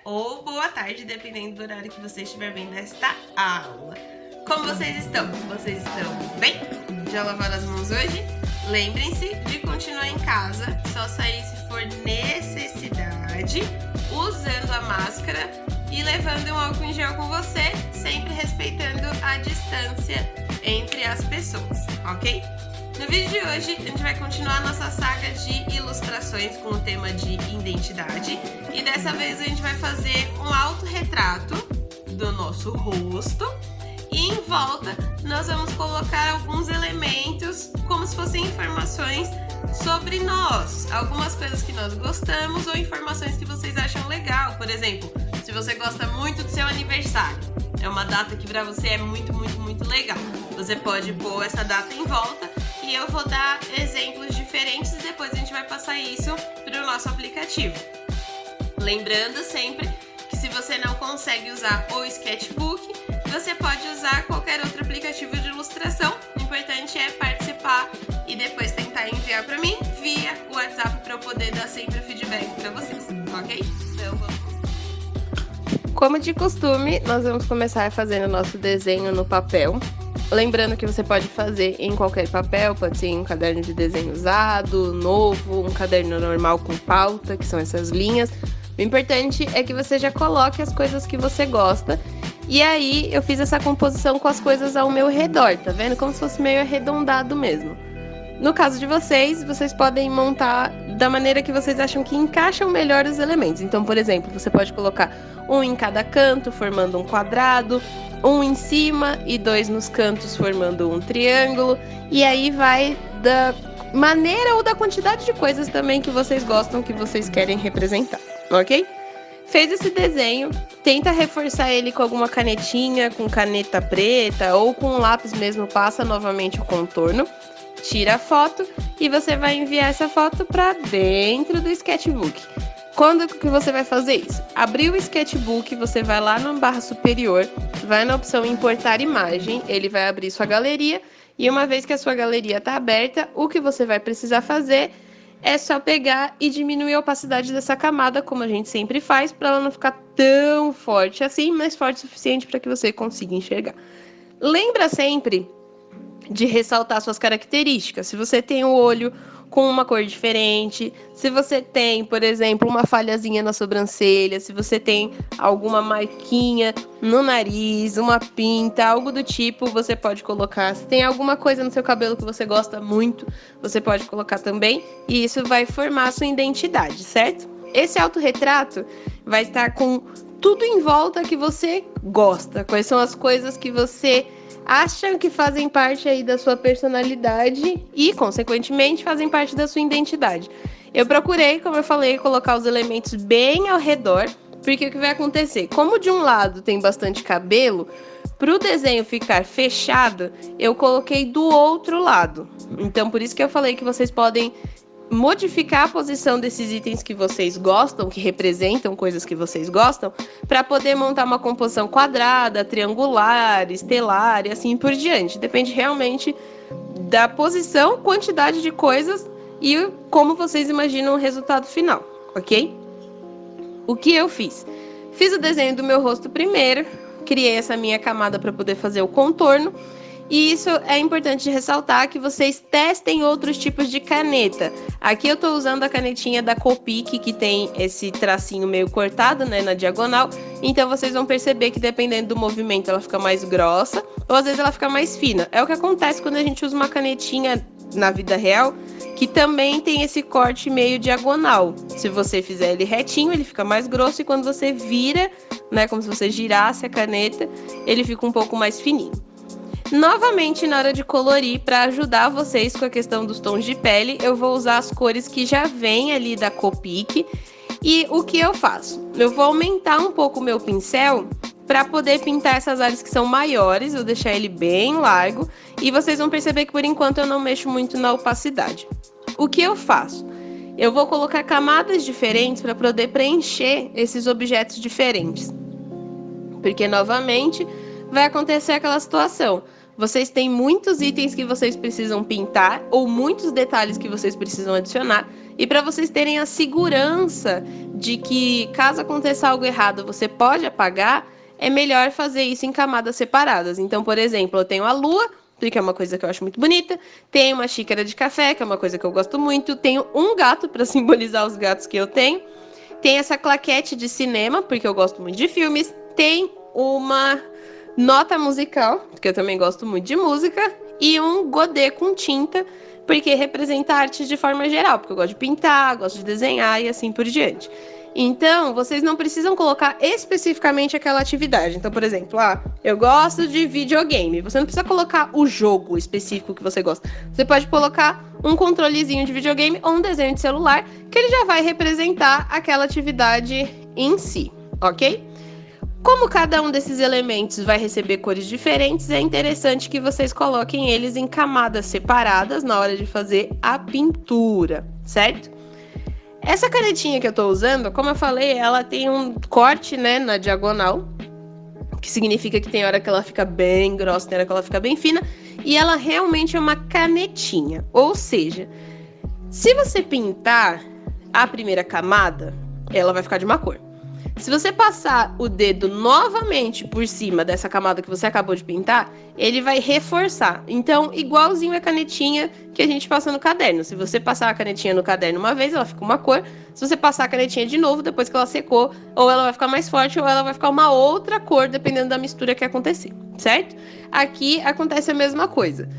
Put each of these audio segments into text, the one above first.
ou boa tarde, dependendo do horário que você estiver vendo esta aula. Como vocês estão? Vocês estão bem? Já lavaram as mãos hoje? Lembrem-se de continuar em casa, só sair se for necessidade, usando a máscara e levando um álcool em gel com você, sempre respeitando a distância entre as pessoas, ok? No vídeo de hoje, a gente vai continuar nossa saga de ilustrações com o tema de identidade e dessa vez a gente vai fazer um autorretrato do nosso rosto e em volta nós vamos colocar alguns elementos como se fossem informações sobre nós, algumas coisas que nós gostamos ou informações que vocês acham legal. Por exemplo, se você gosta muito do seu aniversário, é uma data que para você é muito legal, você pode pôr essa data em volta e eu vou dar exemplos diferentes e depois a gente vai passar isso para o nosso aplicativo. Lembrando sempre que se você não consegue usar o Sketchbook, você pode usar qualquer outro aplicativo de ilustração. O importante é participar e depois tentar enviar para mim via WhatsApp para eu poder dar sempre o feedback para vocês, ok? Então vamos. Como de costume, nós vamos começar fazendo o nosso desenho no papel. Lembrando que você pode fazer em qualquer papel, pode ser em um caderno de desenho usado, novo, um caderno normal com pauta, que são essas linhas. O importante é que você já coloque as coisas que você gosta. E aí eu fiz essa composição com as coisas ao meu redor, tá vendo? Como se fosse meio arredondado mesmo. No caso de vocês podem montar da maneira que vocês acham que encaixam melhor os elementos. Então, por exemplo, você pode colocar um em cada canto, formando um quadrado, um em cima e dois nos cantos, formando um triângulo. E aí vai da maneira ou da quantidade de coisas também que vocês gostam, que vocês querem representar, ok? Fez esse desenho, tenta reforçar ele com alguma canetinha, com caneta preta ou com um lápis mesmo, passa novamente o contorno. Tira a foto e você vai enviar essa foto para dentro do Sketchbook. Quando que você vai fazer isso? Abrir o Sketchbook, você vai lá na barra superior, vai na opção importar imagem, ele vai abrir sua galeria e uma vez que a sua galeria está aberta, o que você vai precisar fazer é só pegar e diminuir a opacidade dessa camada, como a gente sempre faz, para ela não ficar tão forte assim, mas forte o suficiente para que você consiga enxergar. Lembra sempre de ressaltar suas características. Se você tem o olho com uma cor diferente, se você tem, por exemplo, uma falhazinha na sobrancelha, se você tem alguma marquinha no nariz, uma pinta, algo do tipo, você pode colocar. Se tem alguma coisa no seu cabelo que você gosta muito, você pode colocar também, e isso vai formar a sua identidade, certo? Esse autorretrato vai estar com tudo em volta que você gosta, quais são as coisas que você acham que fazem parte aí da sua personalidade e, consequentemente, fazem parte da sua identidade. Eu procurei, como eu falei, colocar os elementos bem ao redor, porque o que vai acontecer? Como de um lado tem bastante cabelo, para o desenho ficar fechado, eu coloquei do outro lado. Então, por isso que eu falei que vocês podem modificar a posição desses itens que vocês gostam, que representam coisas que vocês gostam, para poder montar uma composição quadrada, triangular, estelar e assim por diante. Depende realmente da posição, quantidade de coisas e como vocês imaginam o resultado final, ok? O que eu fiz? Fiz o desenho do meu rosto primeiro, criei essa minha camada para poder fazer o contorno. E isso é importante ressaltar que vocês testem outros tipos de caneta. Aqui eu estou usando a canetinha da Copic, que tem esse tracinho meio cortado, né, na diagonal. Então vocês vão perceber que dependendo do movimento ela fica mais grossa ou às vezes ela fica mais fina. É o que acontece quando a gente usa uma canetinha na vida real, que também tem esse corte meio diagonal. Se você fizer ele retinho, ele fica mais grosso e quando você vira, né, como se você girasse a caneta, ele fica um pouco mais fininho. Novamente, na hora de colorir, para ajudar vocês com a questão dos tons de pele, eu vou usar as cores que já vem ali da Copic. E o que eu faço? Eu vou aumentar um pouco o meu pincel para poder pintar essas áreas que são maiores, vou deixar ele bem largo. E vocês vão perceber que por enquanto eu não mexo muito na opacidade. O que eu faço? Eu vou colocar camadas diferentes para poder preencher esses objetos diferentes. Porque, novamente, vai acontecer aquela situação. Vocês têm muitos itens que vocês precisam pintar ou muitos detalhes que vocês precisam adicionar E para vocês terem a segurança de que, caso aconteça algo errado, você pode apagar, é melhor fazer isso em camadas separadas. Então, por exemplo, eu tenho a lua, porque é uma coisa que eu acho muito bonita, tenho uma xícara de café, que é uma coisa que eu gosto muito, tenho um gato para simbolizar os gatos que eu tenho, tem essa claquete de cinema, porque eu gosto muito de filmes, tem uma nota musical, porque eu também gosto muito de música, e um godê com tinta, porque representa arte de forma geral, porque eu gosto de pintar, gosto de desenhar e assim por diante. Então, vocês não precisam colocar especificamente aquela atividade. Então, por exemplo, eu gosto de videogame. Você não precisa colocar o jogo específico que você gosta. Você pode colocar um controlezinho de videogame ou um desenho de celular, que ele já vai representar aquela atividade em si, ok? Como cada um desses elementos vai receber cores diferentes, é interessante que vocês coloquem eles em camadas separadas na hora de fazer a pintura, certo? Essa canetinha que eu tô usando, como eu falei, ela tem um corte, né, na diagonal, que significa que tem hora que ela fica bem grossa, tem hora que ela fica bem fina, e ela realmente é uma canetinha. Ou seja, se você pintar a primeira camada, ela vai ficar de uma cor. Se você passar o dedo novamente por cima dessa camada que você acabou de pintar, ele vai reforçar. Então, igualzinho a canetinha que a gente passa no caderno. Se você passar a canetinha no caderno uma vez, ela fica uma cor. Se você passar a canetinha de novo, depois que ela secou, ou ela vai ficar mais forte, ou ela vai ficar uma outra cor, dependendo da mistura que acontecer, certo? Aqui acontece a mesma coisa.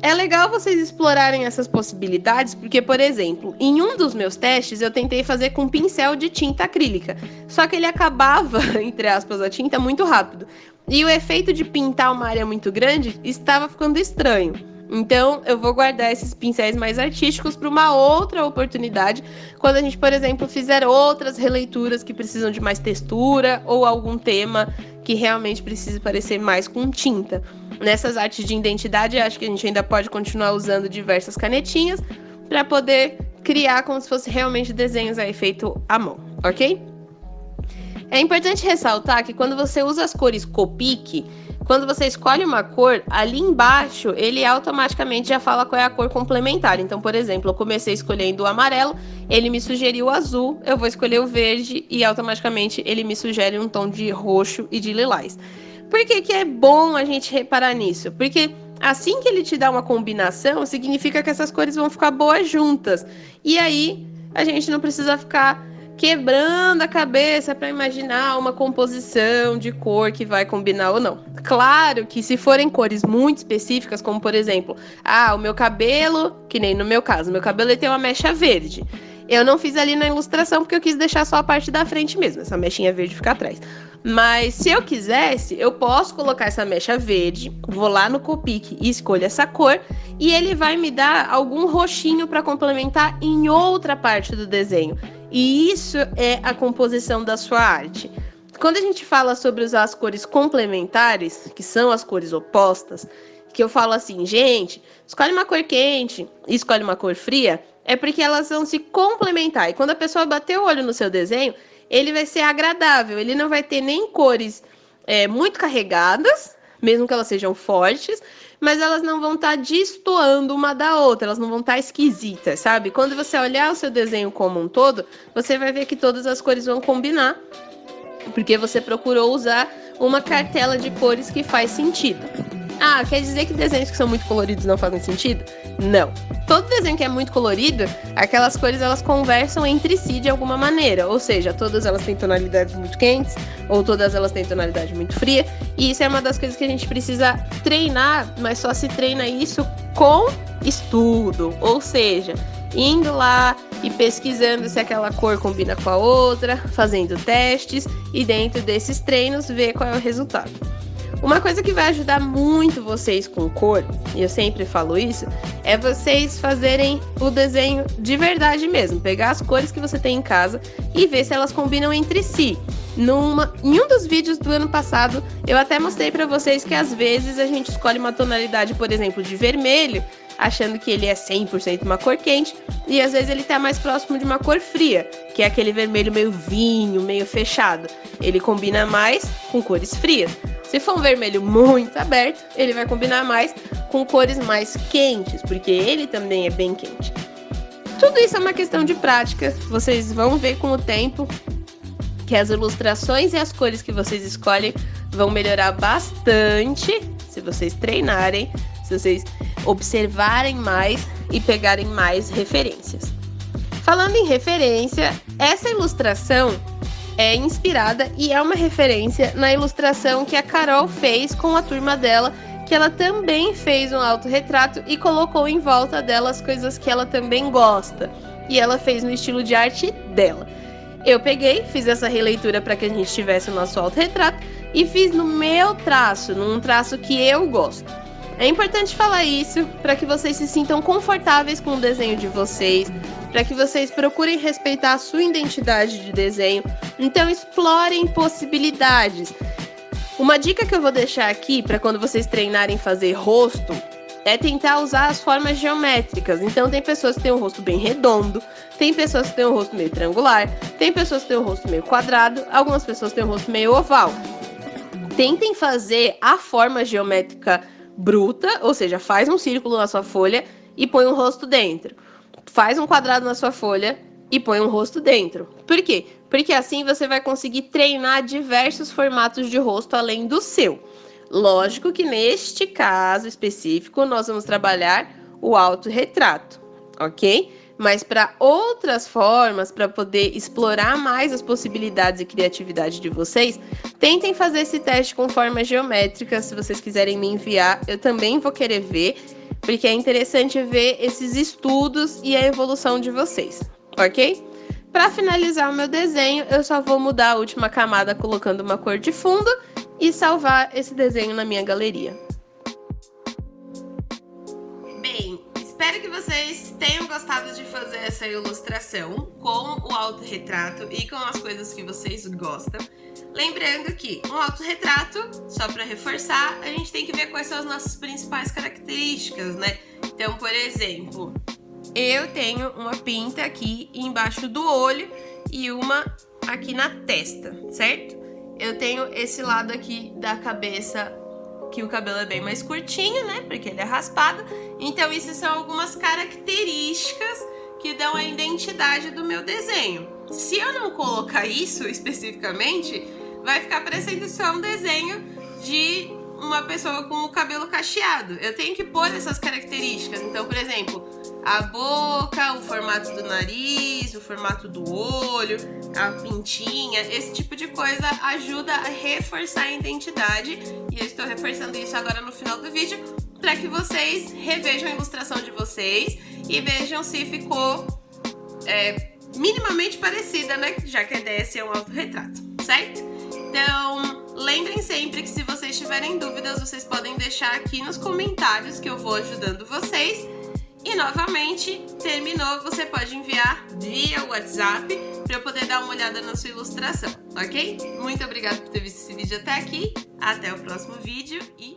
É legal vocês explorarem essas possibilidades, porque, por exemplo, em um dos meus testes eu tentei fazer com pincel de tinta acrílica, só que ele acabava, entre aspas, a tinta muito rápido. E o efeito de pintar uma área muito grande estava ficando estranho. Então, eu vou guardar esses pincéis mais artísticos para uma outra oportunidade, quando a gente, por exemplo, fizer outras releituras que precisam de mais textura ou algum tema que realmente precise parecer mais com tinta. Nessas artes de identidade, acho que a gente ainda pode continuar usando diversas canetinhas para poder criar como se fosse realmente desenhos aí feito à mão, ok? É importante ressaltar que quando você usa as cores Copic, quando você escolhe uma cor, ali embaixo ele automaticamente já fala qual é a cor complementar. Então, por exemplo, eu comecei escolhendo o amarelo, ele me sugeriu o azul, eu vou escolher o verde e automaticamente ele me sugere um tom de roxo e de lilás. Por que que é bom a gente reparar nisso? Porque assim que ele te dá uma combinação, significa que essas cores vão ficar boas juntas. E aí a gente não precisa ficar quebrando a cabeça para imaginar uma composição de cor que vai combinar ou não. Claro que se forem cores muito específicas, como por exemplo, o meu cabelo, que nem no meu caso, meu cabelo ele tem uma mecha verde. Eu não fiz ali na ilustração porque eu quis deixar só a parte da frente mesmo, essa mechinha verde fica atrás. Mas se eu quisesse, eu posso colocar essa mecha verde, vou lá no Copic e escolho essa cor, e ele vai me dar algum roxinho para complementar em outra parte do desenho. E isso é a composição da sua arte. Quando a gente fala sobre usar as cores complementares, que são as cores opostas, que eu falo assim, gente, escolhe uma cor quente e escolhe uma cor fria, é porque elas vão se complementar. E quando a pessoa bater o olho no seu desenho, ele vai ser agradável, ele não vai ter nem cores muito carregadas, mesmo que elas sejam fortes, mas elas não vão estar destoando uma da outra, elas não vão estar esquisitas, sabe? Quando você olhar o seu desenho como um todo, você vai ver que todas as cores vão combinar, porque você procurou usar uma cartela de cores que faz sentido. Quer dizer que desenhos que são muito coloridos não fazem sentido? Não. Todo desenho que é muito colorido, aquelas cores elas conversam entre si de alguma maneira. Ou seja, todas elas têm tonalidades muito quentes, ou todas elas têm tonalidade muito fria. E isso é uma das coisas que a gente precisa treinar, mas só se treina isso com estudo. Ou seja, indo lá e pesquisando se aquela cor combina com a outra, fazendo testes e dentro desses treinos ver qual é o resultado. Uma coisa que vai ajudar muito vocês com cor, e eu sempre falo isso, é vocês fazerem o desenho de verdade mesmo. Pegar as cores que você tem em casa e ver se elas combinam entre si. Em um dos vídeos do ano passado, eu até mostrei pra vocês que às vezes a gente escolhe uma tonalidade, por exemplo, de vermelho, achando que ele é 100% uma cor quente, e às vezes ele tá mais próximo de uma cor fria, que é aquele vermelho meio vinho, meio fechado. Ele combina mais com cores frias. Se for um vermelho muito aberto, ele vai combinar mais com cores mais quentes, porque ele também é bem quente. Tudo isso é uma questão de prática. Vocês vão ver com o tempo que as ilustrações e as cores que vocês escolhem vão melhorar bastante se vocês treinarem, se vocês observarem mais e pegarem mais referências. Falando em referência, essa ilustração é inspirada e é uma referência na ilustração que a Carol fez com a turma dela, que ela também fez um autorretrato e colocou em volta dela as coisas que ela também gosta. E ela fez no estilo de arte dela. Eu peguei, fiz essa releitura para que a gente tivesse o nosso autorretrato e fiz no meu traço, num traço que eu gosto. É importante falar isso para que vocês se sintam confortáveis com o desenho de vocês, para que vocês procurem respeitar a sua identidade de desenho. Então explorem possibilidades. Uma dica que eu vou deixar aqui para quando vocês treinarem fazer rosto é tentar usar as formas geométricas. Então tem pessoas que têm um rosto bem redondo, tem pessoas que têm um rosto meio triangular, tem pessoas que têm um rosto meio quadrado, algumas pessoas têm um rosto meio oval. Tentem fazer a forma geométrica bruta, ou seja, faz um círculo na sua folha e põe um rosto dentro. Faz um quadrado na sua folha e põe um rosto dentro. Por quê? Porque assim você vai conseguir treinar diversos formatos de rosto além do seu. Lógico que neste caso específico nós vamos trabalhar o autorretrato, ok? Mas para outras formas, para poder explorar mais as possibilidades e criatividade de vocês, tentem fazer esse teste com formas geométricas. Se vocês quiserem me enviar, eu também vou querer ver, porque é interessante ver esses estudos e a evolução de vocês, ok? Para finalizar o meu desenho, eu só vou mudar a última camada colocando uma cor de fundo e salvar esse desenho na minha galeria. Bem, espero que vocês tenham gostado de fazer essa ilustração com o autorretrato e com as coisas que vocês gostam. Lembrando que um autorretrato, só para reforçar, a gente tem que ver quais são as nossas principais características, né? Então, por exemplo, eu tenho uma pinta aqui embaixo do olho e uma aqui na testa, certo? Eu tenho esse lado aqui da cabeça que o cabelo é bem mais curtinho, né? Porque ele é raspado. Então, isso são algumas características que dão a identidade do meu desenho. Se eu não colocar isso especificamente, vai ficar parecendo só um desenho de uma pessoa com o cabelo cacheado. Eu tenho que pôr essas características. Então, por exemplo, a boca, o formato do nariz, o formato do olho, a pintinha, esse tipo de coisa ajuda a reforçar a identidade. E eu estou reforçando isso agora no final do vídeo para que vocês revejam a ilustração de vocês e vejam se ficou minimamente parecida, né? Já que a ideia é um autorretrato, certo? Então, lembrem sempre que se vocês tiverem dúvidas, vocês podem deixar aqui nos comentários que eu vou ajudando vocês. E novamente, terminou, você pode enviar via WhatsApp para eu poder dar uma olhada na sua ilustração, ok? Muito obrigada por ter visto esse vídeo até aqui, até o próximo vídeo e